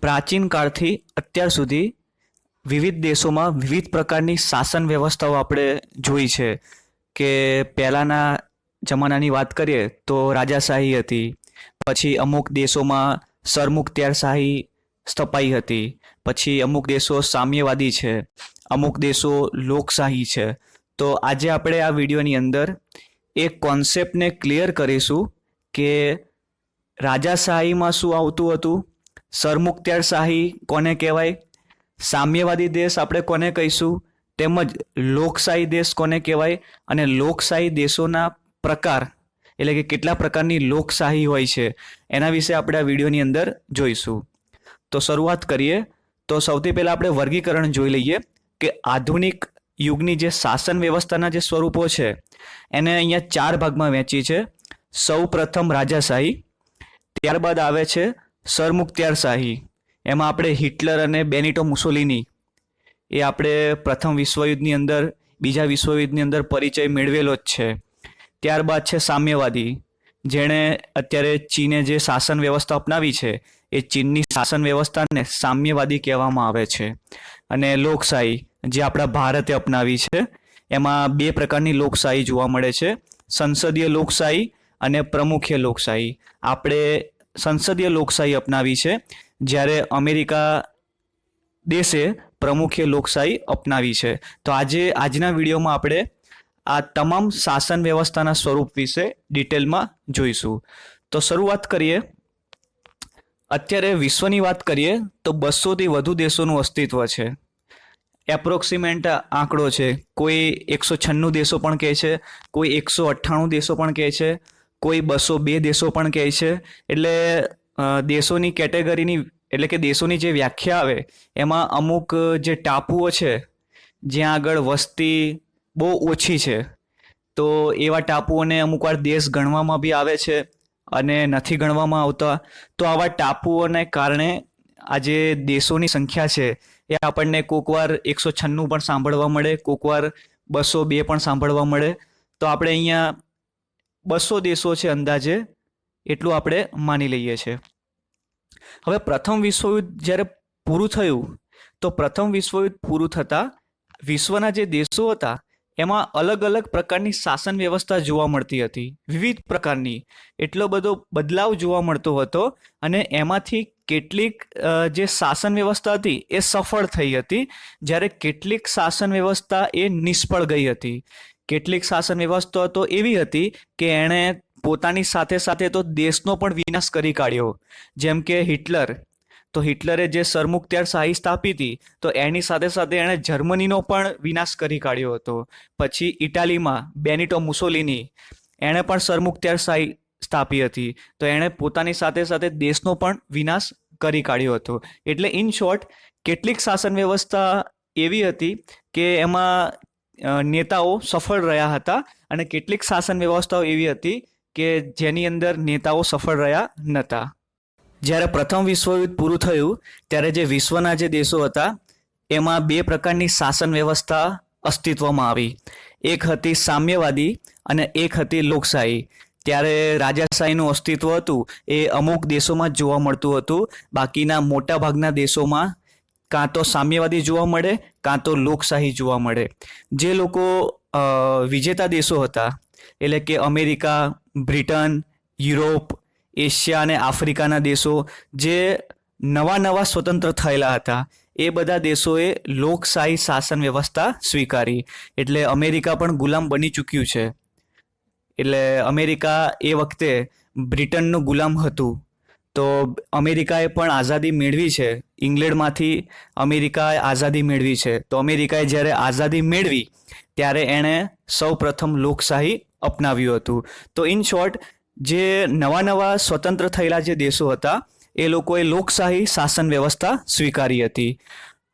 પ્રાચીન કાળથી અત્યાર સુધી વિવિધ દેશોમાં વિવિધ પ્રકારની શાસન વ્યવસ્થાઓ આપણે જોઈ છે કે પહેલાંના જમાનાની વાત કરીએ તો રાજાશાહી હતી, પછી અમુક દેશોમાં સરમુખત્યારશાહી સ્થપાઈ હતી, પછી અમુક દેશો સામ્યવાદી છે, અમુક દેશો લોકશાહી છે. તો આજે આપણે આ વિડીયોની અંદર એક કોન્સેપ્ટને ક્લિયર કરીશું કે રાજાશાહીમાં શું આવતું હતું, સરમુખત્યારશાહી કોને કહેવાય, સામ્યવાદી દેશ આપણે કોને કહીશું, તેમજ લોકશાહી દેશ કોને કહેવાય અને લોકશાહી દેશોના પ્રકાર એટલે કે કેટલા પ્રકારની લોકશાહી હોય છે એના વિશે આપણે આ વિડીયોની અંદર જોઈશું. તો શરૂઆત કરીએ તો સૌથી પહેલાં આપણે વર્ગીકરણ જોઈ લઈએ કે આધુનિક યુગની જે શાસન વ્યવસ્થાના જે સ્વરૂપો છે એને અહીંયા 4 ભાગમાં વહેંચી છે. સૌ પ્રથમ રાજાશાહી, ત્યારબાદ આવે છે સરમુખત્યારશાહી. એમાં આપણે હિટલર અને બેનિટો મુસોલિની એ આપણે પ્રથમ વિશ્વયુદ્ધની અંદર, બીજા વિશ્વયુદ્ધની અંદર પરિચય મેળવેલો જ છે. ત્યારબાદ છે સામ્યવાદી, જેણે અત્યારે ચીને જે શાસન વ્યવસ્થા અપનાવી છે એ ચીનની શાસન વ્યવસ્થાને સામ્યવાદી કહેવામાં આવે છે. અને લોકશાહી જે આપણા ભારતે અપનાવી છે એમાં 2 પ્રકારની લોકશાહી જોવા મળે છે, સંસદીય લોકશાહી અને પ્રમુખીય લોકશાહી. આપણે સંસદીય લોકશાહી અપનાવી છે, જ્યારે અમેરિકા દેશે પ્રમુખીય લોકશાહી અપનાવી છે. તો આજના વિડીયોમાં આપણે આ તમામ શાસન વ્યવસ્થાના સ્વરૂપ વિશે ડિટેલમાં જોઈશું. તો શરૂઆત કરીએ. અત્યારે વિશ્વની વાત કરીએ તો 200થી વધુ દેશોનું અસ્તિત્વ છે. એપ્રોક્સિમેટ આંકડો છે. કોઈ 196 દેશો પણ કહે છે, કોઈ 198 દેશો પણ કહે છે, કોઈ 202 દેશો પણ કહે છે. એટલે દેશોની કેટેગરીની એટલે કે દેશોની જે વ્યાખ્યા આવે એમાં અમુક જે ટાપુઓ છે જ્યાં આગળ વસ્તી બહુ ઓછી છે તો એવા ટાપુઓને અમુક વાર દેશ ગણવામાં બી આવે છે અને નથી ગણવામાં આવતા. તો આવા ટાપુઓને કારણે આ જે દેશોની સંખ્યા છે એ આપણને કોઈક વાર 196 પણ સાંભળવા મળે, કોઈક વાર 202 પણ સાંભળવા મળે. તો આપણે અહીંયા 200 દેશો છે અંદાજે, એટલું આપણે માની લઈએ છીએ. હવે પ્રથમ વિશ્વયુદ્ધ જ્યારે પૂરું થયું તો પ્રથમ વિશ્વયુદ્ધ પૂરું થતાં વિશ્વના જે દેશો હતા એમાં અલગ અલગ પ્રકારની શાસન વ્યવસ્થા જોવા મળતી હતી, વિવિધ પ્રકારની. એટલો બધો બદલાવ જોવા મળતો હતો અને એમાંથી કેટલીક જે શાસન વ્યવસ્થા હતી એ સફળ થઈ હતી, જ્યારે કેટલીક શાસન વ્યવસ્થા એ નિષ્ફળ ગઈ હતી. કેટલીક શાસન વ્યવસ્થા તો એવી હતી કે એણે પોતાની સાથે સાથે તો દેશનો પણ વિનાશ કરી કાઢ્યો. જેમ કે હિટલર, તો હિટલરે જે સરમુખત્યારશાહી સ્થાપી હતી તો એની સાથે સાથે એણે જર્મનીનો પણ વિનાશ કરી કાઢ્યો હતો. પછી ઇટાલીમાં બેનિટો મુસોલિની, એણે પણ સરમુખત્યારશાહી સ્થાપી હતી તો એણે પોતાની સાથે સાથે દેશનો પણ વિનાશ કરી કાઢ્યો હતો. એટલે ઇન શોર્ટ કેટલીક શાસન વ્યવસ્થા એવી હતી કે એમાં નેતાઓ સફળ રહ્યા હતા અને કેટલીક શાસન વ્યવસ્થાઓ એવી હતી કે જેની અંદર નેતાઓ સફળ રહ્યા નહોતા. જ્યારે પ્રથમ વિશ્વયુદ્ધ પૂરું થયું ત્યારે જે વિશ્વના જે દેશો હતા એમાં 2 પ્રકારની શાસન વ્યવસ્થા અસ્તિત્વમાં આવી. એક હતી સામ્યવાદી અને એક હતી લોકશાહી. ત્યારે રાજાશાહીનું અસ્તિત્વ હતું એ અમુક દેશોમાં જ જોવા મળતું હતું. બાકીના મોટા ભાગના દેશોમાં કાં તો સામ્યવાદી જોવા મળે કાં તો લોકશાહી જોવા મળે. જે લોકો વિજેતા દેશો હતા એટલે કે અમેરિકા, બ્રિટન, યુરોપ, એશિયા અને આફ્રિકાના દેશો જે નવા સ્વતંત્ર થયેલા હતા એ બધા દેશોએ લોકશાહી શાસન વ્યવસ્થા સ્વીકારી. એટલે અમેરિકા પણ ગુલામ બની ચૂક્યું છે. એટલે અમેરિકા એ વખતે બ્રિટનનું ગુલામ હતું. તો અમેરિકાએ પણ આઝાદી મેળવી છે. ઇંગ્લેન્ડમાંથી અમેરિકાએ આઝાદી મેળવી છે. તો અમેરિકાએ જ્યારે આઝાદી મેળવી ત્યારે એણે સૌ પ્રથમ લોકશાહી અપનાવ્યું હતું. તો ઇન શોર્ટ જે નવા સ્વતંત્ર થયેલા જે દેશો હતા એ લોકોએ લોકશાહી શાસન વ્યવસ્થા સ્વીકારી હતી.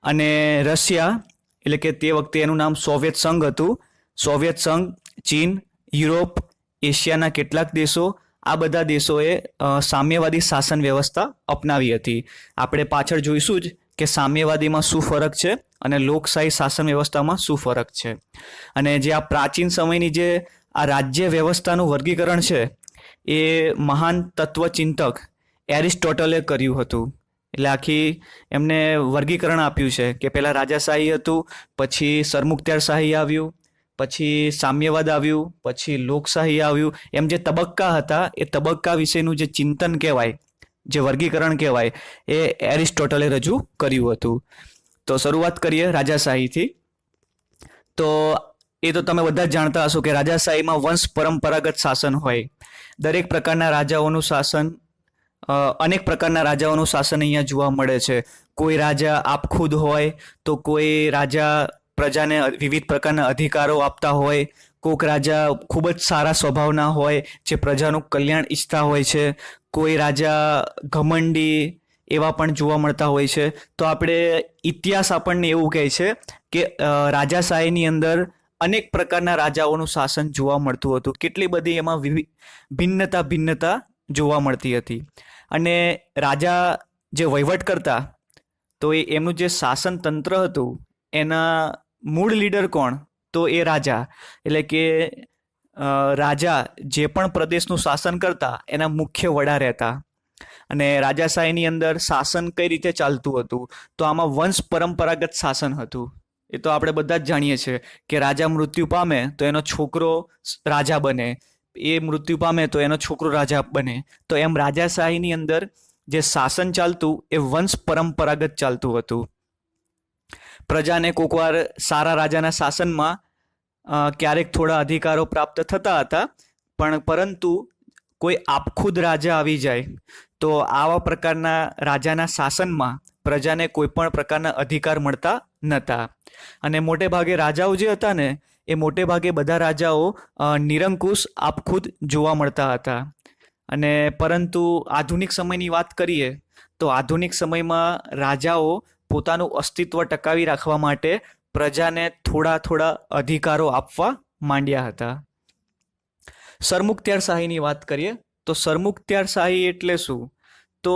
અને રશિયા એટલે કે તે વખતે એનું નામ સોવિયત સંઘ હતું. સોવિયત સંઘ, ચીન, યુરોપ, એશિયાના કેટલાક દેશો, આ બધા દેશોએ સામ્યવાદી શાસન વ્યવસ્થા અપનાવી હતી. આપણે પાછળ જોઈશું જ કે સામ્યવાદીમાં શું ફરક છે અને લોકશાહી શાસન વ્યવસ્થામાં શું ફરક છે. અને જે આ પ્રાચીન સમયની જે આ રાજ્ય વ્યવસ્થાનું વર્ગીકરણ છે એ મહાન તત્વચિંતક એરિસ્ટોટલે કર્યું હતું. એટલે આખી એમને વર્ગીકરણ આપ્યું છે કે પહેલાં રાજાશાહી હતું, પછી સરમુખત્યારશાહી આવ્યું, પછી સામ્યવાદ આવ્યું, પછી લોકશાહી આવ્યું. એમ જે તબક્કા હતા એ તબક્કા વિશેનું જે ચિંતન કહેવાય, જે વર્ગીકરણ કહેવાય, એ એરિસ્ટોટલે રજૂ કર્યું હતું. તો શરૂઆત કરીએ રાજાશાહીથી. તો એ તો તમે બધા જ જાણતા હશો કે રાજાશાહીમાં વંશ પરંપરાગત શાસન હોય. દરેક પ્રકારના રાજાઓનું શાસન, અનેક પ્રકારના રાજાઓનું શાસન અહીંયા જોવા મળે છે. કોઈ રાજા આપખુદ હોય, તો કોઈ રાજા પ્રજાને વિવિધ પ્રકારના અધિકારો આપતા હોય. કોઈક રાજા ખૂબ જ સારા સ્વભાવના હોય, જે પ્રજાનું કલ્યાણ ઈચ્છતા હોય છે. કોઈ રાજા ઘમંડી એવા પણ જોવા મળતા હોય છે. તો આપણે ઇતિહાસ આપણને એવું કહે છે કે રાજાશાહીની અંદર અનેક પ્રકારના રાજાઓનું શાસન જોવા મળતું હતું. કેટલી બધી એમાં ભિન્નતા જોવા મળતી હતી. અને રાજા જે વહીવટ કરતા, તો એમનું જે શાસન તંત્ર હતું, એના મૂળ લીડર કોણ? તો એ રાજા. એટલે કે રાજા જે પણ પ્રદેશનું શાસન કરતા એના મુખ્ય વડા રહેતા. અને રાજાશાહીની અંદર શાસન કઈ રીતે ચાલતું હતું? તો આમાં વંશ પરંપરાગત શાસન હતું. એ તો આપણે બધા જ જાણીએ છીએ કે રાજા મૃત્યુ પામે તો એનો છોકરો રાજા બને, એ મૃત્યુ પામે તો એનો છોકરો રાજા બને. તો એમ રાજાશાહીની અંદર જે શાસન ચાલતું એ વંશ પરંપરાગત ચાલતું હતું. પ્રજાને કોકવાર સારા રાજાના શાસનમાં ક્યારેક થોડા અધિકારો પ્રાપ્ત થતા હતા, પરંતુ કોઈ આપખુદ રાજા આવી જાય તો આવા પ્રકારના રાજાના શાસનમાં પ્રજાને કોઈ પણ પ્રકારના અધિકાર મળતા નહોતા. અને મોટે ભાગે રાજાઓ જે હતા ને, એ મોટે ભાગે બધા રાજાઓ નિરંકુશ આપખુદ જોવા મળતા હતા. અને પરંતુ આધુનિક સમયની વાત કરીએ તો આધુનિક સમયમાં રાજાઓ પોતાનું અસ્તિત્વ ટકાવી રાખવા માટે પ્રજાને થોડા અધિકારો આપવા માંડ્યા હતા. સરમુખત્યારશાહીની વાત કરીએ તો સરમુખત્યારશાહી એટલે શું? તો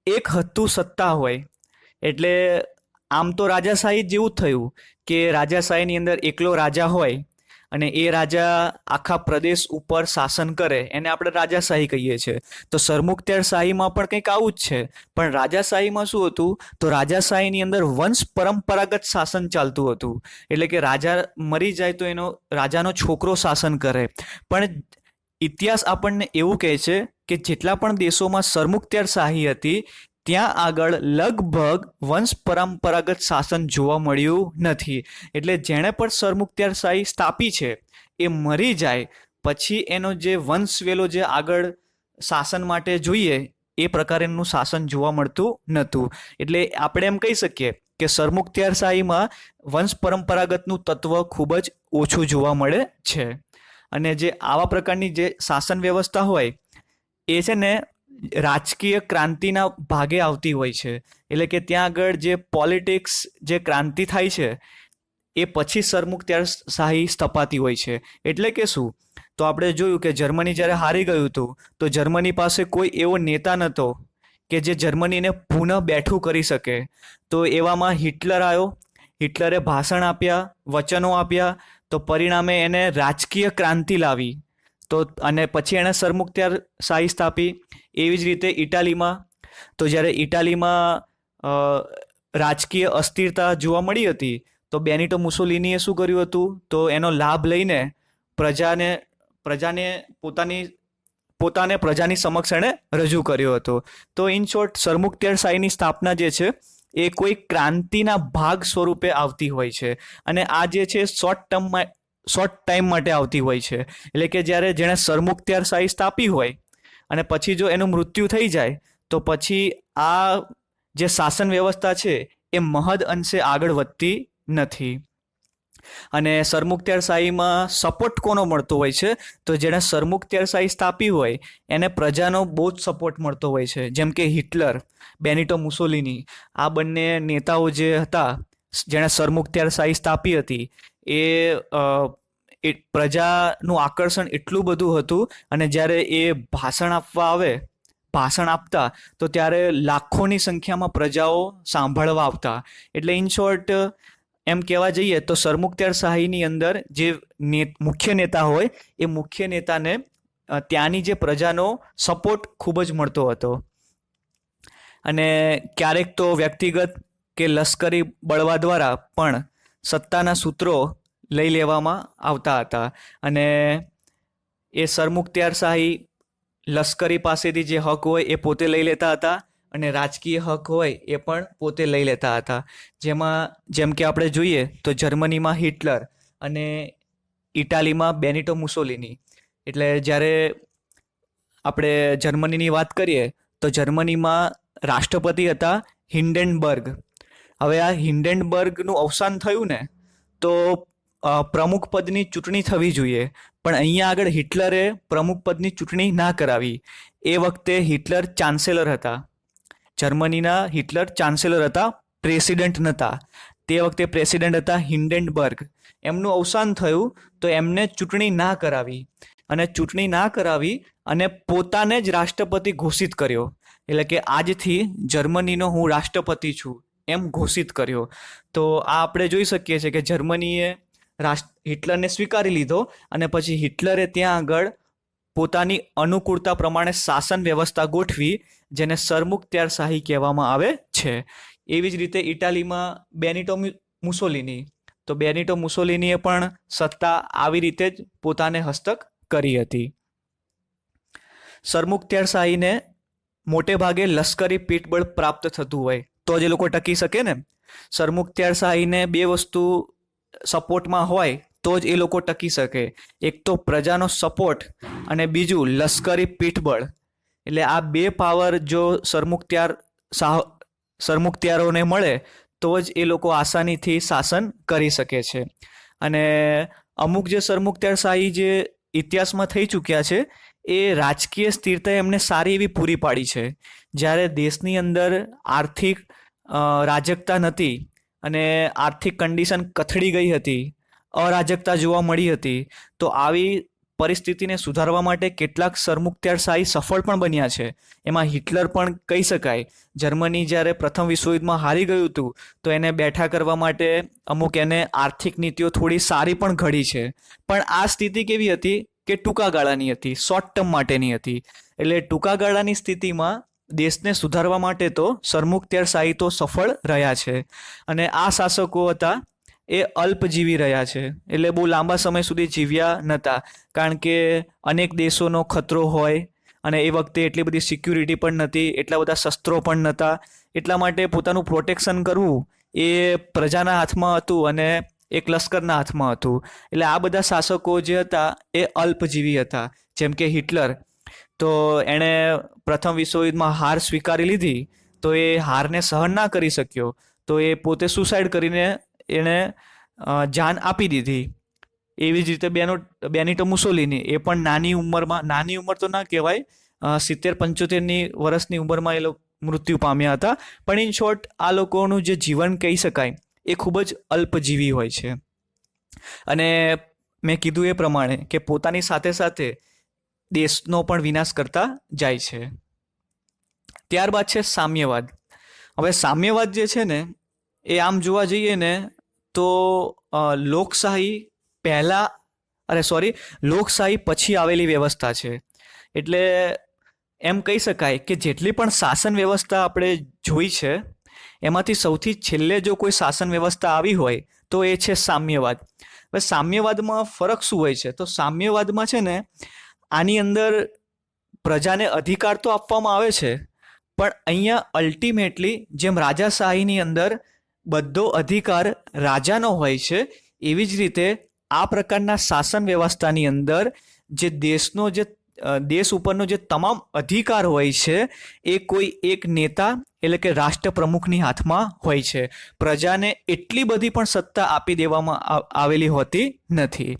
એક હતું સત્તા હોય. એટલે આમ તો રાજાશાહી જેવું જ થયું કે રાજાશાહીની અંદર એકલો રાજા હોય અને એ રાજા આખા પ્રદેશ ઉપર શાસન કરે, એને આપણે રાજાશાહી કહીએ છીએ. તો સરમુખત્યારશાહીમાં પણ કંઈક આવું જ છે. પણ રાજાશાહીમાં શું હતું? તો રાજાશાહીની અંદર વંશ પરંપરાગત શાસન ચાલતું હતું. એટલે કે રાજા મરી જાય તો એનો રાજાનો છોકરો શાસન કરે. પણ ઇતિહાસ આપણને એવું કહે છે કે જેટલા પણ દેશોમાં સરમુખત્યારશાહી હતી, ત્યાં આગળ લગભગ વંશ પરંપરાગત શાસન જોવા મળ્યું નથી. એટલે જેણે પણ સરમુખત્યારશાહી સ્થાપી છે એ મરી જાય પછી એનો જે વંશવેલો જે આગળ શાસન માટે જોઈએ એ પ્રકારેનું શાસન જોવા મળતું નહોતું. એટલે આપણે એમ કહી શકીએ કે સરમુખત્યારશાહીમાં વંશ પરંપરાગતનું તત્વ ખૂબ જ ઓછું જોવા મળે છે. અને જે આવા પ્રકારની જે શાસન વ્યવસ્થા હોય એ છે ને રાજકીય ક્રાંતિના ભાગે આવતી હોય છે. એટલે કે ત્યાં આગળ જે પોલિટિક્સ, જે ક્રાંતિ થાય છે એ પછી સરમુખત્યારશાહી સ્થપાતી હોય છે. એટલે કે શું? તો આપણે જોયું કે જર્મની જ્યારે હારી ગયું હતું તો જર્મની પાસે કોઈ એવો નેતા નહોતો કે જે જર્મનીને પુનઃ બેઠું કરી શકે. તો એવામાં હિટલર આવ્યો. હિટલરે ભાષણ આપ્યા, વચનો આપ્યા, તો પરિણામે એને રાજકીય ક્રાંતિ લાવી. તો અને પછી એણે સરમુખત્યારશાહી સ્થાપી. એવી જ રીતે ઇટાલીમાં, તો જ્યારે ઇટાલીમાં રાજકીય અસ્થિરતા જોવા મળી હતી તો બેનિટો મુસોલિનીએ શું કર્યું હતું? તો એનો લાભ લઈને પ્રજાને પોતાને પ્રજાની સમક્ષ એણે રજૂ કર્યો હતો. તો ઇન શોર્ટ સરમુખત્યારશાહીની સ્થાપના જે છે એ કોઈ ક્રાંતિના ભાગ સ્વરૂપે આવતી હોય છે. અને આ જે છે શોર્ટ ટાઈમ માટે આવતી હોય છે. એટલે કે જ્યારે જેણે સરમુખત્યારશાહી સ્થાપી હોય અને પછી જો એનું મૃત્યુ થઈ જાય તો પછી આ જે શાસન વ્યવસ્થા છે એ મહદ અંશે આગળ વધતી નથી. અને સરમુખત્યારશાહીમાં સપોર્ટ કોનો મળતો હોય છે? તો જેણે સરમુખત્યારશાહી સ્થાપી હોય એને પ્રજાનો બહુ જ સપોર્ટ મળતો હોય છે. જેમ કે હિટલર, બેનિટો મુસોલિની, આ બંને નેતાઓ જે હતા જેણે સરમુખત્યારશાહી સ્થાપી હતી, એ પ્રજાનું આકર્ષણ એટલું બધું હતું. અને જ્યારે એ ભાષણ આપતા તો ત્યારે લાખોની સંખ્યામાં પ્રજાઓ સાંભળવા આવતા. એટલે ઇન શોર્ટ એમ કહેવા જઈએ તો સરમુખત્યારશાહીની અંદર જે મુખ્ય નેતા હોય એ મુખ્ય નેતાને ત્યાંની જે પ્રજાનો સપોર્ટ ખૂબ જ મળતો હતો. અને ક્યારેક તો વ્યક્તિગત કે લશ્કરી બળવા દ્વારા પણ સત્તાના સૂત્રો લઈ લેવામાં આવતા હતા. અને એ સરમુખત્યારશાહી લશ્કરી પાસેથી જે હક હોય એ પોતે લઈ લેતા હતા અને રાજકીય હક હોય એ પણ પોતે લઈ લેતા હતા. જેમ કે આપણે જોઈએ તો જર્મનીમાં હિટલર અને ઇટાલીમાં બેનિટો મુસોલિની. એટલે જ્યારે આપણે જર્મનીની વાત કરીએ તો જર્મનીમાં રાષ્ટ્રપતિ હતા હિન્ડેનબર્ગ. હવે આ હિન્ડેનબર્ગનું અવસાન થયું ને તો પ્રમુખ પદની ચૂંટણી થવી જોઈએ, પણ અહીંયા આગળ હિટલરે પ્રમુખ પદની ચૂંટણી ના કરાવી. એ વખતે હિટલર ચાન્સેલર હતા, જર્મનીના હિટલર ચાન્સેલર હતા, પ્રેસિડેન્ટ નહોતા. તે વખતે પ્રેસિડેન્ટ હતા હિન્ડેનબર્ગ. એમનું અવસાન થયું તો એમને ચૂંટણી ના કરાવી, અને ચૂંટણી ના કરાવી અને પોતાને જ રાષ્ટ્રપતિ ઘોષિત કર્યો. એટલે કે આજથી જર્મનીનો હું રાષ્ટ્રપતિ છું એમ ઘોષિત કર્યો. તો આ આપણે જોઈ શકીએ છીએ કે જર્મનીએ હિટલરને સ્વીકારી લીધો અને પછી હિટલરે ત્યાં આગળ પોતાની અનુકૂળતા પ્રમાણે શાસન વ્યવસ્થા ગોઠવી, જેને સરમુખત્યારશાહી કહેવામાં આવે છે. એવી જ રીતે ઇટાલીમાં બેનિટો મુસોલિની. તો બેનિટો મુસોલિનીએ પણ સત્તા આવી રીતે જ પોતાને હસ્તક કરી હતી. સરમુખત્યારશાહીને મોટે ભાગે લશ્કરી પીઠબળ પ્રાપ્ત થતું હોય તો જ એ લોકો ટકી શકે ને. સરમુખત્યારશાહીને બે વસ્તુ સપોર્ટમાં હોય તો જ એ લોકો ટકી શકે. એક તો પ્રજાનો સપોર્ટ અને બીજું લશ્કરી પીઠબળ. એટલે આ બે પાવર જો સરમુખત્યારોને મળે તો જ એ લોકો આસાનીથી શાસન કરી શકે છે. અને અમુક જે સરમુખત્યારશાહી જે ઇતિહાસમાં થઈ ચૂક્યા છે એ રાજકીય સ્થિરતા એમને સારી એવી પૂરી પાડી છે. જ્યારે દેશની અંદર આર્થિક રાજકતા નથી અને આર્થિક કન્ડિશન કથળી ગઈ હતી, અરાજકતા જોવા મળી હતી, તો આવી પરિસ્થિતિને સુધારવા માટે કેટલાક સરમુખત્યારશાહી સફળ પણ બન્યા છે. એમાં હિટલર પણ કહી શકાય. જર્મની જ્યારે પ્રથમ વિશ્વયુદ્ધમાં હારી ગયું હતું તો એને બેઠા કરવા માટે અમુક એને આર્થિક નીતિઓ થોડી સારી પણ ઘડી છે. પણ આ સ્થિતિ કેવી હતી કે ટૂંકા ગાળાની હતી, શોર્ટ ટર્મ માટેની હતી. એટલે ટૂંકા ગાળાની સ્થિતિમાં દેશને સુધારવા માટે તો સરમુખત્યારશાહી તો સફળ રહ્યા છે. અને આ શાસકો હતા એ અલ્પજીવી રહ્યા છે. એટલે બહુ લાંબા સમય સુધી જીવ્યા નહોતા, કારણ કે અનેક દેશોનો ખતરો હોય અને એ વખતે એટલી બધી સિક્યુરિટી પણ નથી, એટલા બધા શસ્ત્રો પણ નહોતા. એટલા માટે પોતાનું પ્રોટેક્શન કરવું એ પ્રજાના હાથમાં હતું અને એક લશ્કરના હાથમાં હતું. એટલે આ બધા શાસકો જે હતા એ અલ્પજીવી હતા. જેમ કે હિટલર, તો એણે પ્રથમ વિશ્વયુદ્ધમાં હાર સ્વીકારી લીધી, તો એ હારને સહન ના કરી શક્યો, તો એ પોતે સુસાઇડ કરીને એણે જાન આપી દીધી. એવી જ રીતે બેનિટો મુસોલિની, એ પણ નાની ઉંમરમાં, નાની ઉંમર તો ના કહેવાય, 70-75ની વર્ષની ઉંમરમાં એ લોકો મૃત્યુ પામ્યા હતા. પણ ઇન શોર્ટ આ લોકોનું જે જીવન કહી શકાય એ ખૂબ જ અલ્પજીવી હોય છે. અને મેં કીધું એ પ્રમાણે કે પોતાની સાથે સાથે દેશનો પણ વિનાશ કરતા જાય છે. ત્યારબાદ છે સામ્યવાદ. હવે સામ્યવાદ જે છે ને એ આમ જોવા જઈએ ને તો લોકશાહી પછી આવેલી વ્યવસ્થા છે. એટલે એમ કહી શકાય કે જેટલી પણ શાસન વ્યવસ્થા આપણે જોઈ છે એમાંથી સૌથી છેલ્લે જો કોઈ શાસન વ્યવસ્થા આવી હોય તો એ છે સામ્યવાદ. હવે સામ્યવાદમાં ફરક શું હોય છે? તો સામ્યવાદમાં છે ને આની અંદર પ્રજાને અધિકાર તો આપવામાં આવે છે, પણ અહીંયા અલ્ટિમેટલી જેમ રાજાશાહીની અંદર બધો અધિકાર રાજાનો હોય છે, એવી જ રીતે આ પ્રકારના શાસન વ્યવસ્થાની અંદર જે દેશ ઉપરનો જે તમામ અધિકાર હોય છે એ કોઈ એક નેતા એટલે કે રાષ્ટ્ર પ્રમુખની હાથમાં હોય છે. પ્રજાને એટલી બધી પણ સત્તા આપી દેવામાં આવેલી હોતી નથી.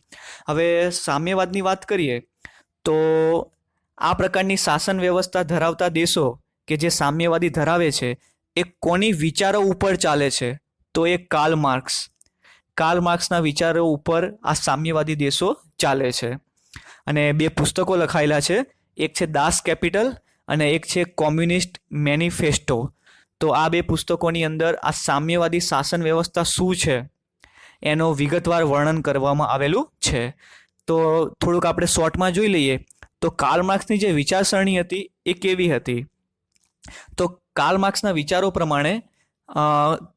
હવે સામ્યવાદની વાત કરીએ તો આ પ્રકારની શાસન વ્યવસ્થા ધરાવતા દેશો કે જે સામ્યવાદી ધરાવે છે એ કોની વિચારો ઉપર ચાલે છે? તો એ કાર્લ માર્ક્સના વિચારો ઉપર આ સામ્યવાદી દેશો ચાલે છે. અને બે પુસ્તકો લખાયેલા છે, એક છે દાસ કેપિટલ અને એક છે કોમ્યુનિસ્ટ મેનિફેસ્ટો. તો આ બે પુસ્તકોની અંદર આ સામ્યવાદી શાસન વ્યવસ્થા શું છે એનો વિગતવાર વર્ણન કરવામાં આવેલું છે. તો થોડુંક આપણે શોર્ટમાં જોઈ લઈએ તો કાર્લ માર્ક્સની જે વિચારસરણી હતી એ કેવી હતી? તો કાર્લ માર્ક્સના વિચારો પ્રમાણે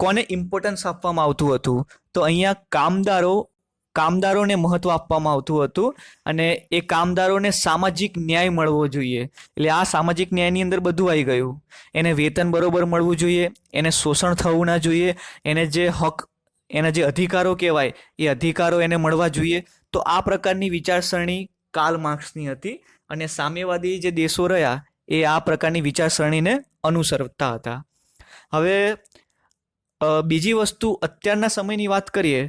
કોને ઇમ્પોર્ટન્સ આપવામાં આવતું હતું? તો અહીંયા કામદારોને મહત્વ આપવામાં આવતું હતું, અને એ કામદારોને સામાજિક ન્યાય મળવો જોઈએ. એટલે આ સામાજિક ન્યાયની અંદર બધું આવી ગયું. એને વેતન બરોબર મળવું જોઈએ, એને શોષણ થવું ના જોઈએ, એને જે હક, એના જે અધિકારો કહેવાય એ અધિકારો એને મળવા જોઈએ. તો આ પ્રકારની વિચારસરણી કાર્લ માર્ક્સની હતી, અને સામ્યવાદી જે દેશો રહ્યા એ આ પ્રકારની વિચારસરણીને અનુસરતા હતા. હવે બીજી વસ્તુ, અત્યારના સમયની વાત કરીએ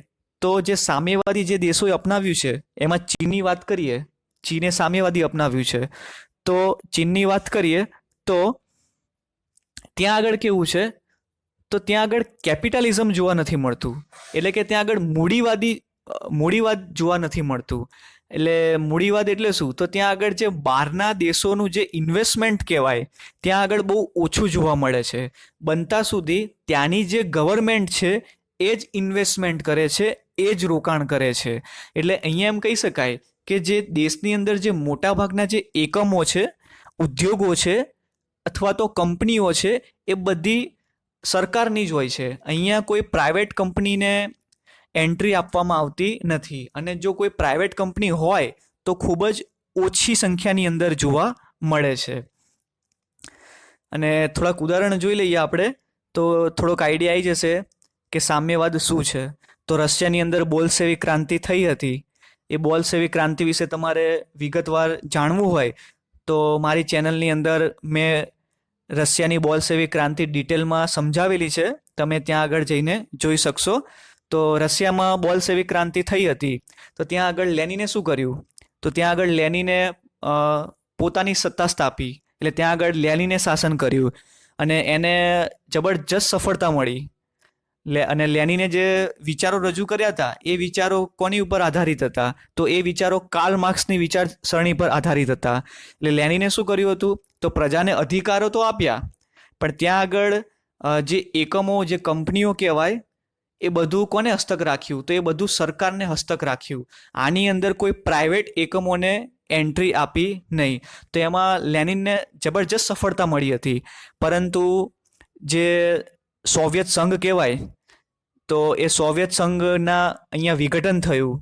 તો જે સામ્યવાદી જે દેશોએ અપનાવ્યું છે એમાં ચીનની વાત કરીએ. ચીને સામ્યવાદી અપનાવ્યું છે. તો ચીનની વાત કરીએ તો ત્યાં આગળ કેવું છે, તો ત્યાં આગળ કેપિટલિઝમ જોવા નથી મળતું. એટલે કે ત્યાં આગળ મૂડીવાદ જોવા નથી મળતું. એટલે મૂડીવાદ એટલે શું? તો ત્યાં આગળ જે બહારના દેશોનું જે ઇન્વેસ્ટમેન્ટ કહેવાય ત્યાં આગળ બહુ ઓછું જોવા મળે છે. બનતા સુધી ત્યાંની જે ગવર્મેન્ટ છે એ જ ઇન્વેસ્ટમેન્ટ કરે છે, એ જ રોકાણ કરે છે. એટલે અહીંયા એમ કહી શકાય કે જે દેશની અંદર જે મોટાભાગના જે એકમો છે, ઉદ્યોગો છે અથવા તો કંપનીઓ છે એ બધી સરકારની જ હોય છે. અહીંયા કોઈ પ્રાઇવેટ કંપનીને એન્ટ્રી આપવામાં આવતી નથી, અને જો કોઈ પ્રાઇવેટ કંપની હોય તો ખૂબ જ ઓછી સંખ્યાની અંદર જોવા મળે છે. અને થોડાક ઉદાહરણ જોઈ લઈએ આપણે તો થોડોક આઈડિયા આવી જશે કે સામ્યવાદ શું છે. તો રશિયાની અંદર બોલ્શેવિક ક્રાંતિ થઈ હતી. એ બોલ્શેવિક ક્રાંતિ વિશે તમારે વિગતવાર જાણવું હોય તો મારી ચેનલની અંદર મેં રશિયાની બોલ્શેવિક ક્રાંતિ ડિટેલમાં સમજાવેલી છે, તમે ત્યાં આગળ જઈને જોઈ શકશો. તો રશિયામાં બોલ્શેવિક ક્રાંતિ થઈ હતી, તો ત્યાં આગળ લેનિને શું કર્યું? તો ત્યાં આગળ લેનિને પોતાની સત્તા સ્થાપી. એટલે ત્યાં આગળ લેનિને શાસન કર્યું અને એને જબરજસ્ત સફળતા મળી. અને લેનિને જે વિચારો રજૂ કર્યા હતા એ વિચારો કોની ઉપર આધારિત હતા? તો એ વિચારો કાર્લ માર્ક્સની વિચારસરણી પર આધારિત હતા. એટલે લેનિને શું કર્યું હતું? તો પ્રજાને અધિકારો તો આપ્યા, પણ ત્યાં આગળ જે એકમો, જે કંપનીઓ કહેવાય એ બધું કોને હસ્તક રાખ્યું? તો એ બધું સરકારને હસ્તક રાખ્યું. આની અંદર કોઈ પ્રાઇવેટ એકમોને એન્ટ્રી આપી નહીં. તો એમાં લેનિનને જબરજસ્ત સફળતા મળી હતી. પરંતુ જે સોવિયત સંઘ કહેવાય, તો એ સોવિયત સંઘના અહીંયા વિઘટન થયું.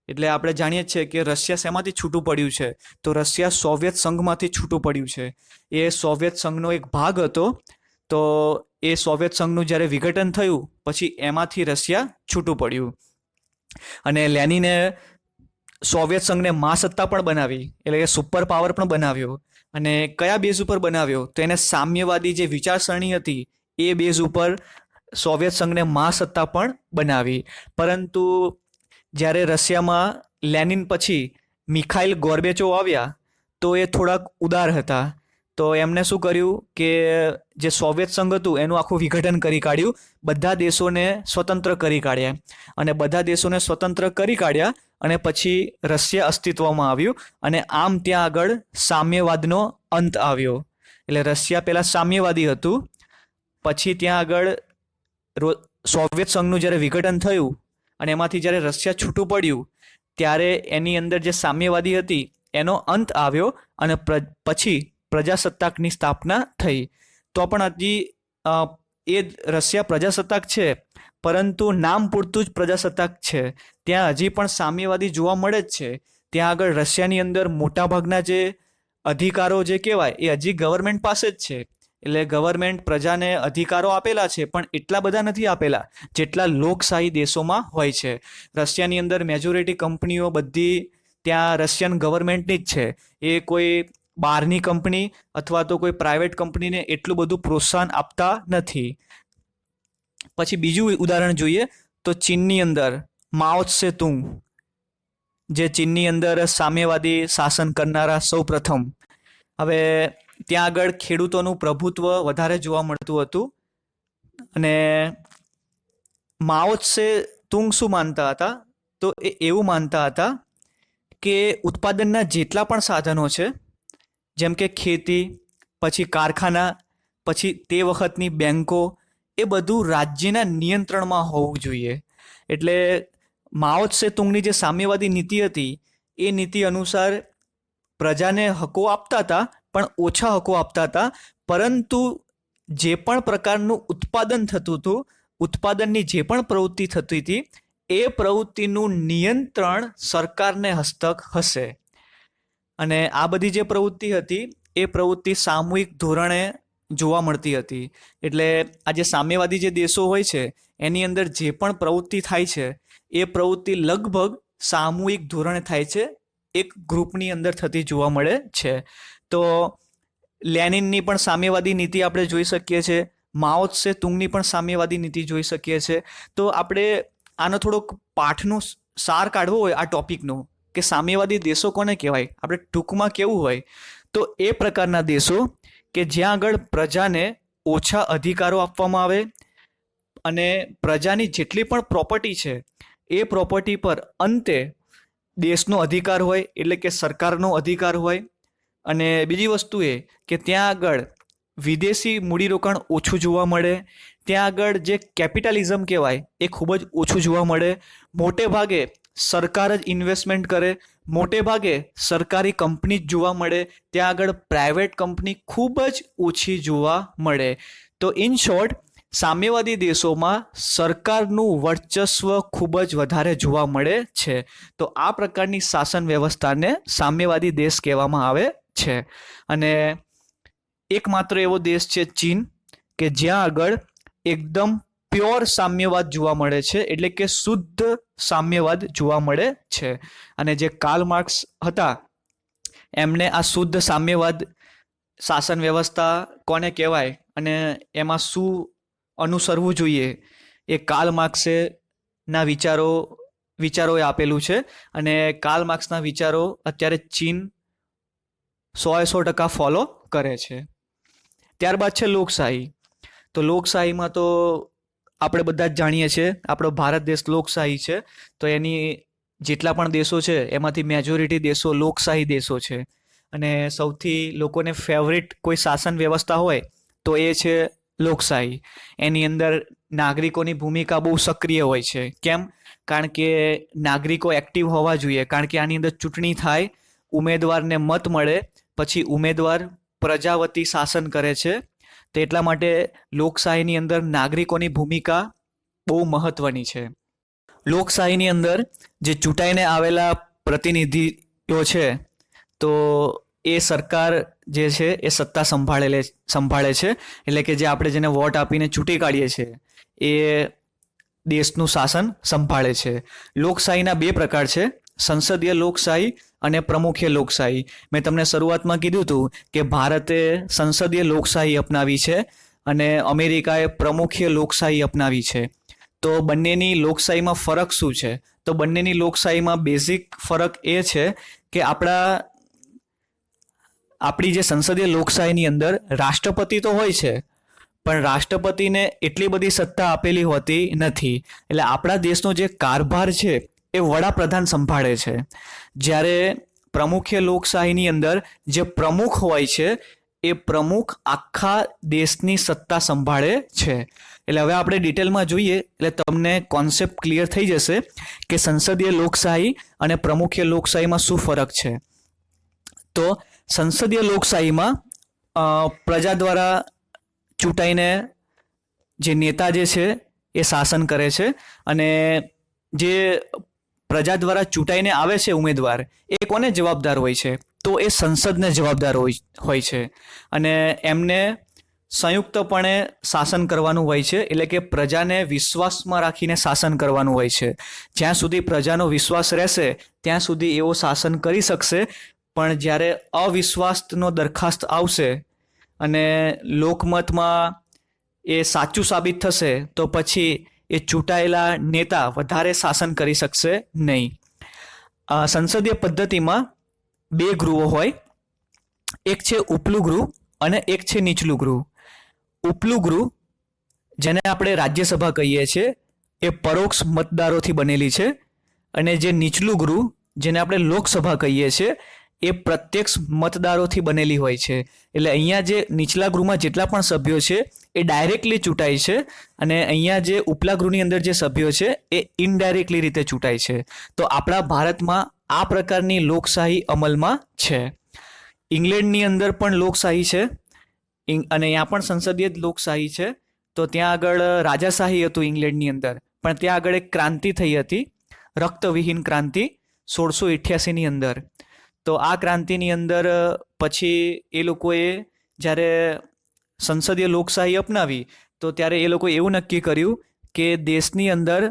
એટલે આપણે જાણીએ છીએ કે રશિયા શેમાંથી છૂટું પડ્યું છે? તો રશિયા સોવિયત સંઘમાંથી છૂટું પડ્યું છે. એ સોવિયત સંઘનો એક ભાગ હતો. તો એ સોવિયત સંઘનું જ્યારે વિઘટન થયું પછી એમાંથી રશિયા છૂટું પડ્યું. અને લેનિને સોવિયત સંઘને મહાસત્તા પણ બનાવી, એટલે કે સુપર પાવર પણ બનાવ્યો. અને કયા બેઝ ઉપર બનાવ્યો? તો એને સામ્યવાદી જે વિચારસરણી હતી એ બેઝ ઉપર સોવિયત સંઘને મહાસત્તા પણ બનાવી. પરંતુ જ્યારે રશિયામાં લેનિન પછી મિખાઇલ ગોર્બેચોવ આવ્યા તો એ થોડાક ઉદાર હતા. તો એમણે શું કર્યું કે જે સોવિયત સંઘ હતું એનું આખું વિઘટન કરી કાઢ્યું, બધા દેશોને સ્વતંત્ર કરી કાઢ્યા. અને બધા દેશોને સ્વતંત્ર કરી કાઢ્યા અને પછી રશિયા અસ્તિત્વમાં આવ્યું, અને આમ ત્યાં આગળ સામ્યવાદનો અંત આવ્યો. એટલે રશિયા પહેલાં સામ્યવાદી હતું, પછી ત્યાં આગળ સોવિયત સંઘનું જ્યારે વિઘટન થયું અને એમાંથી જ્યારે રશિયા છૂટું પડ્યું ત્યારે એની અંદર જે સામ્યવાદી હતી એનો અંત આવ્યો, અને પછી પ્રજાસત્તાકની સ્થાપના થઈ. તો પણ હજી એ રશિયા પ્રજાસત્તાક છે, પરંતુ નામ પૂરતું જ પ્રજાસત્તાક છે. ત્યાં હજી પણ સામ્યવાદી જોવા મળે જ છે. ત્યાં આગળ રશિયાની અંદર મોટાભાગના જે અધિકારો જે કહેવાય એ હજી ગવર્મેન્ટ પાસે જ છે. એટલે ગવર્મેન્ટ પ્રજાને અધિકારો આપેલા છે, પણ એટલા બધા નથી આપેલા જેટલા લોકશાહી દેશોમાં હોય છે. રશિયાની અંદર મેજોરિટી કંપનીઓ બધી ત્યાં રશિયન ગવર્મેન્ટની જ છે. એ કોઈ બહારની કંપની અથવા તો કોઈ પ્રાઇવેટ કંપનીને એટલું બધું પ્રોત્સાહન આપતા નથી. પછી બીજું ઉદાહરણ જોઈએ તો ચીનની અંદર માઓ ત્સે તુંગ, જે ચીનની અંદર સામ્યવાદી શાસન કરનારા સૌ પ્રથમ. હવે ત્યાં આગળ ખેડૂતોનું પ્રભુત્વ વધારે જોવા મળતું હતું. અને માઓ ત્સે તુંગ શું માનતા હતા? તો એ એવું માનતા હતા કે ઉત્પાદનના જેટલા પણ સાધનો છે, જેમ કે ખેતી, પછી કારખાના, પછી તે વખતની બેન્કો, એ બધું રાજ્યના નિયંત્રણમાં હોવું જોઈએ. એટલે માઓ ત્સે તુંગની જે સામ્યવાદી નીતિ હતી એ નીતિ અનુસાર પ્રજાને હકો આપતા હતા, પણ ઓછા હકો આપતા હતા. પરંતુ જે પણ પ્રકારનું ઉત્પાદન થતું હતું, ઉત્પાદનની જે પણ પ્રવૃત્તિ થતી હતી, એ પ્રવૃત્તિનું નિયંત્રણ સરકારને હસ્તક હશે. અને આ બધી જે પ્રવૃત્તિ હતી એ પ્રવૃત્તિ સામૂહિક ધોરણે જોવા મળતી હતી. એટલે આ જે સામ્યવાદી જે દેશો હોય છે એની અંદર જે પણ પ્રવૃત્તિ થાય છે એ પ્રવૃત્તિ લગભગ સામૂહિક ધોરણે થાય છે, એક ગ્રુપની અંદર થતી જોવા મળે છે. તો લેનિનની પણ સામ્યવાદી નીતિ આપણે જોઈ શકીએ છીએ, માઓ ત્સે તુંગની પણ સામ્યવાદી નીતિ જોઈ શકીએ છીએ. તો આપણે આનો થોડોક પાઠનો સાર કાઢવો હોય આ ટોપિકનો, કે સામ્યવાદી દેશો કોને કહેવાય, આપણે ટૂંકમાં કેવું હોય તો એ પ્રકારના દેશો કે જ્યાં આગળ પ્રજાને ઓછા અધિકારો આપવામાં આવે અને પ્રજાની જેટલી પણ પ્રોપર્ટી છે એ પ્રોપર્ટી પર અંતે દેશનો અધિકાર હોય, એટલે કે સરકારનો અધિકાર હોય. અને બીજી વસ્તુ એ કે ત્યાં આગળ વિદેશી મૂડીરોકાણ ઓછું જોવા મળે, ત્યાં આગળ જે કેપિટલિઝમ કહેવાય એ ખૂબ જ ઓછું જોવા મળે, મોટે ભાગે સરકાર જ ઇન્વેસ્ટમેન્ટ કરે, મોટે ભાગે સરકારી કંપની જ જોવા મળે, ત્યાં આગળ પ્રાઇવેટ કંપની ખૂબ જ ઓછી જોવા મળે. તો ઇન શોર્ટ, સામ્યવાદી દેશોમાં સરકારનું વર્ચસ્વ ખૂબ જ વધારે જોવા મળે છે. તો આ પ્રકારની શાસન વ્યવસ્થાને સામ્યવાદી દેશ કહેવામાં આવે છે. અને એકમાત્ર એવો દેશ છે ચીન, કે જ્યાં આગળ એકદમ પ્યોર સામ્યવાદ જોવા મળે છે, એટલે કે શુદ્ધ સામ્યવાદ જોવા મળે છે. અને જે કાર્લ માર્ક્સ હતા એમને આ શુદ્ધ સામ્યવાદ શાસન વ્યવસ્થા કોને કહેવાય અને એમાં શું અનુસરવું જોઈએ એ કાર્લ માર્ક્સે ના વિચારોએ આપેલું છે. અને કાર્લ માર્ક્સના વિચારો અત્યારે ચીન 100% ફોલો કરે છે. ત્યારબાદ છે લોકશાહી. તો લોકશાહીમાં તો આપણે બધા જ જાણીએ છીએ, આપણો ભારત દેશ લોકશાહી છે. તો એની જેટલા પણ દેશો છે એમાંથી મેજોરિટી દેશો લોકશાહી દેશો છે. અને સૌથી લોકોને ફેવરિટ કોઈ શાસન વ્યવસ્થા હોય તો એ છે લોકશાહી. એની અંદર નાગરિકોની ભૂમિકા બહુ સક્રિય હોય છે. કેમ? કારણ કે નાગરિકો એક્ટિવ હોવા જોઈએ, કારણ કે આની અંદર ચૂંટણી થાય, ઉમેદવારને મત મળે, પછી ઉમેદવાર પ્રજા વતી શાસન કરે છે. તો એટલા માટે લોકશાહીની અંદર નાગરિકોની ભૂમિકા બહુ મહત્વની છે. લોકશાહીની અંદર જે ચૂંટાઈને આવેલા પ્રતિનિધિઓ છે તો એ સરકાર જે છે એ સત્તા સંભાળે છે. એટલે કે જે આપણે જેને વોટ આપીને ચૂંટી કાઢીએ છીએ એ દેશનું શાસન સંભાળે છે. લોકશાહીના બે પ્રકાર છે, સંસદીય લોકશાહી અને પ્રમુખીય લોકશાહી. મેં તમને શરૂઆતમાં કીધું હતું કે ભારતે સંસદીય લોકશાહી અપનાવી છે અને અમેરિકાએ પ્રમુખીય લોકશાહી અપનાવી છે. તો બંનેની લોકશાહીમાં ફરક શું છે? તો બંનેની લોકશાહીમાં બેઝિક ફરક એ છે કે આપણી જે સંસદીય લોકશાહીની અંદર રાષ્ટ્રપતિ તો હોય છે, પણ રાષ્ટ્રપતિને એટલી બધી સત્તા આપેલી હોતી નથી. એટલે આપણા દેશનો જે કારભાર છે એ વડાપ્રધાન સંભાળે છે. જ્યારે પ્રમુખીય લોકશાહીની અંદર જે પ્રમુખ હોય છે એ પ્રમુખ આખા દેશની સત્તા સંભાળે છે. એટલે હવે આપણે ડિટેલમાં જોઈએ એટલે તમને કોન્સેપ્ટ ક્લિયર થઈ જશે કે સંસદીય લોકશાહી અને પ્રમુખીય લોકશાહીમાં શું ફરક છે. તો સંસદીય લોકશાહીમાં પ્રજા દ્વારા ચૂંટાઈને જે નેતા જે છે એ શાસન કરે છે, અને જે પ્રજા દ્વારા ચૂંટાઈને આવે છે ઉમેદવાર એ કોને જવાબદાર હોય છે? તો એ સંસદને જવાબદાર હોય છે. અને એમને સંયુક્તપણે શાસન કરવાનું હોય છે, એટલે કે પ્રજાને વિશ્વાસમાં રાખીને શાસન કરવાનું હોય છે. જ્યાં સુધી પ્રજાનો વિશ્વાસ રહેશે ત્યાં સુધી એવો શાસન કરી શકશે. પણ જ્યારે અવિશ્વાસનો દરખાસ્ત આવશે અને લોકમતમાં એ સાચું સાબિત થશે તો પછી એ ચૂંટાયેલા નેતા વધારે શાસન કરી શકશે નહીં. સંસદીય પદ્ધતિમાં બે ગૃહો હોય, એક છે ઉપલું ગૃહ અને એક છે નીચલું ગૃહ. ઉપલું ગૃહ, જેને આપણે રાજ્યસભા કહીએ છીએ, એ પરોક્ષ મતદારોથી બનેલી છે. અને જે નીચલું ગૃહ, જેને આપણે લોકસભા કહીએ છીએ, એ પ્રત્યક્ષ મતદારોથી બનેલી હોય છે. એટલે અહીંયા જે નીચલા ગૃહમાં જેટલા પણ સભ્યો છે એ ડાયરેક્ટલી ચૂંટાય છે, અને અહીંયા જે ઉપલા ગૃહની અંદર જે સભ્યો છે એ ઇનડાયરેક્ટલી રીતે ચૂંટાય છે. તો આપણા ભારતમાં આ પ્રકારની લોકશાહી અમલમાં છે. ઇંગ્લેન્ડની અંદર પણ લોકશાહી છે, અને ત્યાં પણ સંસદીય જ લોકશાહી છે. તો ત્યાં આગળ રાજાશાહી હતું ઇંગ્લેન્ડની અંદર, પણ ત્યાં આગળ એક ક્રાંતિ થઈ હતી, રક્તવિહીન ક્રાંતિ 1688ની અંદર. તો આ ક્રાંતિની અંદર પછી એ લોકોએ જ્યારે સંસદીય લોકશાહી અપનાવી તો ત્યારે એ લોકોએ એવું નક્કી કર્યું કે દેશની અંદર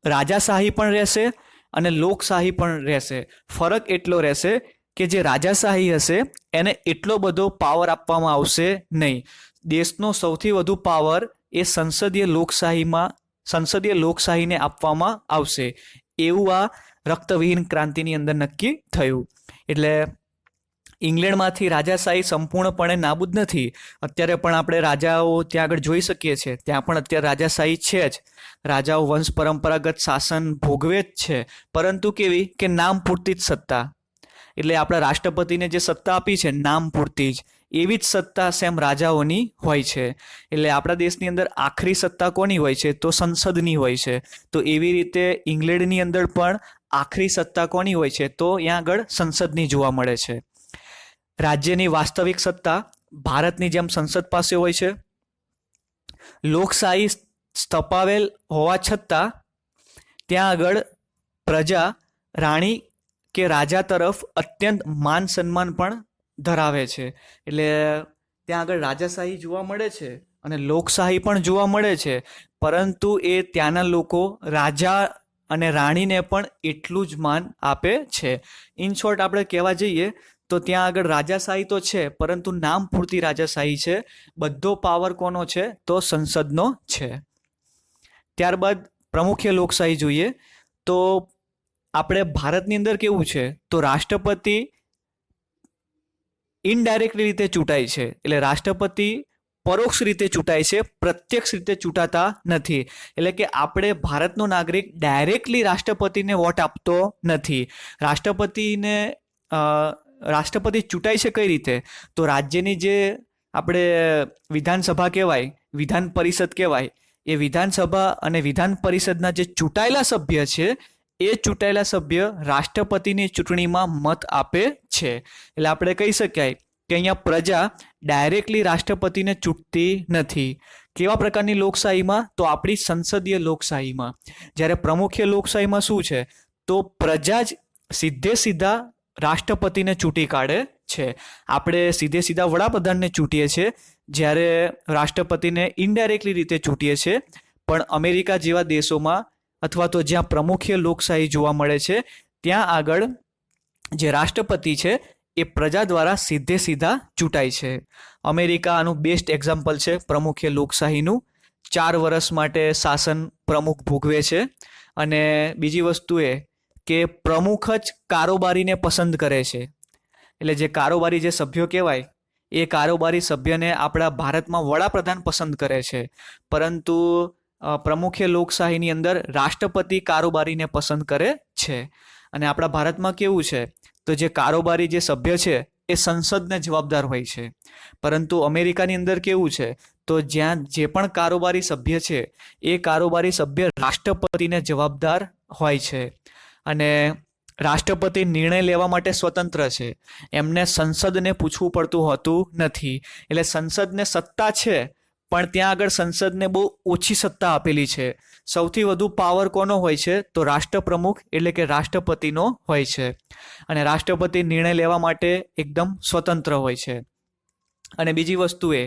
રાજાશાહી પણ રહેશે અને લોકશાહી પણ રહેશે. ફરક એટલો રહેશે કે જે રાજાશાહી હશે એને એટલો બધો પાવર આપવામાં આવશે નહીં. દેશનો સૌથી વધુ પાવર એ સંસદીય લોકશાહીને આપવામાં આવશે. એવું આ રક્તવિહીન ક્રાંતિની અંદર નક્કી થયું. એટલે ઇંગ્લેન્ડમાંથી રાજાશાહી સંપૂર્ણપણે નાબૂદ નથી. અત્યારે પણ આપણે રાજાઓ ત્યાં આગળ જોઈ શકીએ છીએ, ત્યાં પણ અત્યારે રાજાશાહી છે જ. રાજાઓ વંશ પરંપરાગત શાસન ભોગવે જ છે, પરંતુ કેવી કે નામ પૂરતી જ સત્તા. એટલે આપણા રાષ્ટ્રપતિને જે સત્તા આપી છે નામ પૂરતી જ, એવી જ સત્તા સેમ રાજાઓની હોય છે. એટલે આપણા દેશની અંદર આખરી સત્તા કોની હોય છે? તો સંસદની હોય છે. તો એવી રીતે ઇંગ્લેન્ડની અંદર પણ આખરી સત્તા કોની હોય છે? તો ત્યાં આગળ સંસદની જોવા મળે છે. રાજ્યની વાસ્તવિક સત્તા ભારતની જેમ સંસદ પાસે હોય છે. લોકશાહી સ્થપાવેલ હોવા છતાં ત્યાં આગળ પ્રજા રાણી કે રાજા તરફ અત્યંત માન સન્માન પણ ધરાવે છે. એટલે ત્યાં આગળ રાજાશાહી જોવા મળે છે અને લોકશાહી પણ જોવા મળે છે, પરંતુ એ ત્યાંના લોકો રાજા અને રાણીને પણ એટલું જ માન આપે છે. ઇન શોર્ટ આપણે કહેવા જઈએ તો ત્યાં આગળ રાજાશાહી તો છે, પરંતુ નામ પૂરતી રાજાશાહી છે. બધો પાવર કોનો છે? તો સંસદનો છે. ત્યારબાદ પ્રમુખીય લોકશાહી જોઈએ તો આપણે ભારતની અંદર કેવું છે? તો રાષ્ટ્રપતિ ઇનડાયરેક્ટલી રીતે ચૂંટાય છે. એટલે રાષ્ટ્રપતિ પરોક્ષ રીતે ચૂંટાય છે, પ્રત્યક્ષ રીતે ચૂંટાતા નથી. એટલે કે આપણે ભારતનો નાગરિક ડાયરેક્ટલી રાષ્ટ્રપતિને વોટ આપતો નથી. રાષ્ટ્રપતિ ચૂંટાય છે કઈ રીતે? તો રાજ્યની જે આપણે વિધાનસભા કહેવાય, વિધાન પરિષદ કહેવાય, એ વિધાનસભા અને વિધાન પરિષદના જે ચૂંટાયેલા સભ્ય છે એ ચૂંટાયેલા સભ્ય રાષ્ટ્રપતિની ચૂંટણીમાં મત આપે છે. એટલે આપણે કહી શકાય કે અહીંયા પ્રજા ડાયરેક્ટલી રાષ્ટ્રપતિને ચૂંટતી નથી. કેવા પ્રકારની લોકશાહીમાં? તો આપણી સંસદીય લોકશાહીમાં. જ્યારે પ્રમુખીય લોકશાહીમાં શું છે? તો પ્રજા જ સીધા રાષ્ટ્રપતિને ચૂંટી કાઢે છે. આપણે સીધા વડાપ્રધાનને ચૂંટીએ છીએ, જ્યારે રાષ્ટ્રપતિને ઇનડાયરેક્ટલી રીતે ચૂંટીએ છીએ. પણ અમેરિકા જેવા દેશોમાં અથવા તો જ્યાં પ્રમુખીય લોકશાહી જોવા મળે છે ત્યાં આગળ જે રાષ્ટ્રપતિ છે એ પ્રજા દ્વારા સીધા ચૂંટાય છે. અમેરિકા આનું બેસ્ટ એક્ઝામ્પલ છે પ્રમુખીય લોકશાહીનું. 4 વર્ષ માટે શાસન પ્રમુખ ભોગવે છે. અને બીજી વસ્તુ એ કે પ્રમુખ જ કારોબારીને પસંદ કરે છે. એટલે જે કારોબારી જે સભ્યો કહેવાય એ કારોબારી સભ્યને આપણા ભારતમાં વડાપ્રધાન પસંદ કરે છે, પરંતુ પ્રમુખીય લોકશાહીની અંદર રાષ્ટ્રપતિ કારોબારીને પસંદ કરે છે. અને આપણા ભારતમાં કેવું છે? તો જે કારોબારી જે સભ્ય છે એ સંસદને જવાબદાર હોય છે, પરંતુ અમેરિકાની અંદર કેવું છે? તો જ્યાં જે પણ કારોબારી સભ્ય છે એ કારોબારી સભ્ય રાષ્ટ્રપતિને જવાબદાર હોય છે. અને રાષ્ટ્રપતિ નિર્ણય લેવા માટે સ્વતંત્ર છે. એમને સંસદને પૂછવું પડતું હોતું નથી. એટલે સંસદને સત્તા છે, પણ ત્યાં આગળ સંસદને બહુ ઓછી સત્તા આપેલી છે. સૌથી વધુ પાવર કોનો હોય છે? તો રાષ્ટ્રપ્રમુખ એટલે કે રાષ્ટ્રપતિનો હોય છે. અને રાષ્ટ્રપતિ નિર્ણય લેવા માટે એકદમ સ્વતંત્ર હોય છે. અને બીજી વસ્તુ એ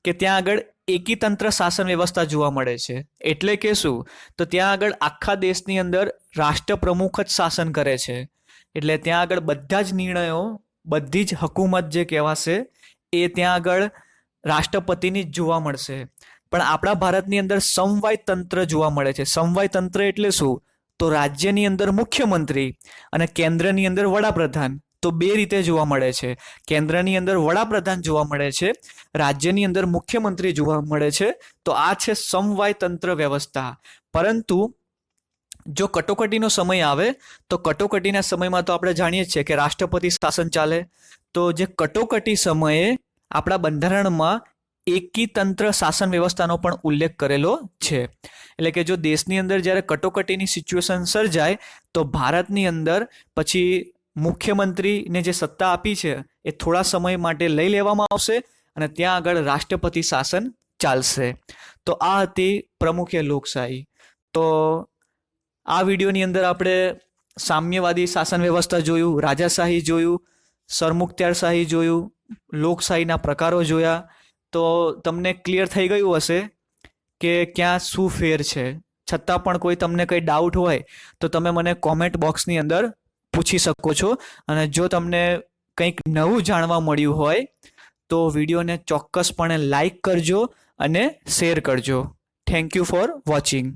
કે ત્યાં આગળ એકીતંત્ર શાસન વ્યવસ્થા જોવા મળે છે. એટલે કે શું? તો ત્યાં આગળ આખા દેશની અંદર રાષ્ટ્રપ્રમુખ જ શાસન કરે છે. એટલે ત્યાં આગળ બધા જ નિર્ણયો, બધી જ હકુમત જે કહેવાશે એ ત્યાં આગળ રાષ્ટ્રપતિની જ જોવા મળશે. પણ આપણા ભારતની અંદર સમવાય તંત્ર જોવા મળે છે. સમવાય તંત્ર એટલે શું? તો રાજ્યની અંદર મુખ્યમંત્રી અને કેન્દ્રની અંદર વડાપ્રધાન. તો 2 રીતે જોવા મળે છે. કેન્દ્રની અંદર વડાપ્રધાન જોવા મળે છે, રાજ્યની અંદર મુખ્યમંત્રી જોવા મળે છે. તો આ છે સમવાય તંત્ર વ્યવસ્થા. પરંતુ જો કટોકટીનો સમય આવે તો કટોકટીના સમયમાં તો આપણે જાણીએ છીએ કે રાષ્ટ્રપતિ શાસન ચાલે. તો જે કટોકટી સમયે આપણા બંધારણમાં એકીતંત્ર શાસન વ્યવસ્થાનો પણ ઉલ્લેખ કરેલો છે. એટલે કે જો દેશની અંદર જ્યારે કટોકટીની સિચ્યુએશન સર્જાય તો ભારતની અંદર પછી મુખ્યમંત્રીને જે સત્તા આપી છે એ થોડા સમય માટે લઈ લેવામાં આવશે અને ત્યાં આગળ રાષ્ટ્રપતિ શાસન ચાલશે. તો આ હતી પ્રમુખીય લોકશાહી. તો આ વિડીયોની અંદર આપણે સામ્યવાદી શાસન વ્યવસ્થા જોયું, રાજાશાહી જોયું, સરમુખત્યારશાહી જોયું, લોકશાહીના પ્રકારો જોયા. તો તમને ક્લિયર થઈ ગયું હશે કે ક્યાં શું ફેર છે. છતાં પણ કોઈ તમને કંઈ ડાઉટ હોય તો તમે મને કોમેન્ટ બોક્સની અંદર પૂછી શકો છો. અને જો તમને કંઈક નવું જાણવા મળ્યું હોય તો વિડીયોને ચોક્કસપણે લાઈક કરજો અને શેર કરજો. Thank you for watching.